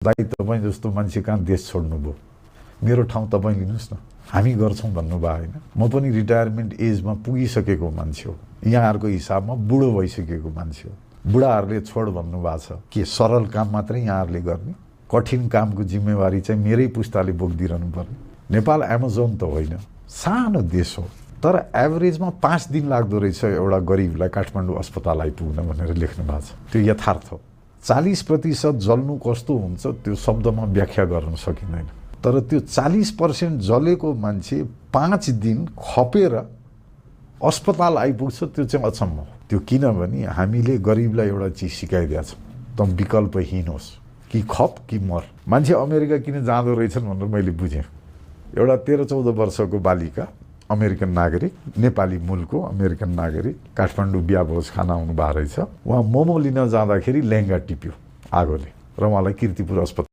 दाइ तपाईँ जस्तो मान्छे कहाँ देश छोड्नुभयो, मेरो ठाउँ तपाईँ लिनुहोस् न, हामी गर्छौँ भन्नुभयो होइन। म पनि रिटायरमेन्ट एजमा पुगिसकेको मान्छे हो, यहाँहरूको हिसाबमा बुढो भइसकेको मान्छे हो। बुढाहरूले छोड भन्नुभएको छ के सरल काम मात्रै यहाँहरूले गर्ने, कठिन कामको जिम्मेवारी चाहिँ मेरै पुस्ताले बोकिदिरहनु पर्ने। नेपाल एमाजोन त होइन, सानो देश हो, तर एभरेजमा 5 दिन लाग्दो रहेछ एउटा गरिबलाई काठमाडौँ अस्पताल आइपुग्न भनेर लेख्नु भएको छ। त्यो यथार्थ हो। 40% जल्नु कस्तो हुन्छ त्यो शब्दमा व्याख्या गर्न सकिँदैन, तर त्यो 40% जलेको मान्छे 5 दिन खपेर अस्पताल आइपुग्छ, त्यो चाहिँ अचम्म हो। त्यो किनभने हामीले गरिबलाई एउटा चिज सिकाइदिएको छौँ, त विकल्पहीन होस्, कि खप कि मर। मान्छे अमेरिका किन जाँदो रहेछन् भनेर मैले बुझेँ। एउटा 13-14 वर्षको बालिका अमेरिकन नागरिक, नेपाली मूलको अमेरिकन नागरिक, काठमाडौँ बिहा भोज खान आउनु भएको रहेछ। उहाँ मोमो लिन जाँदाखेरि लेहेङ्गा टिप्यो आगोले र उहाँलाई कीर्तिपुर अस्पताल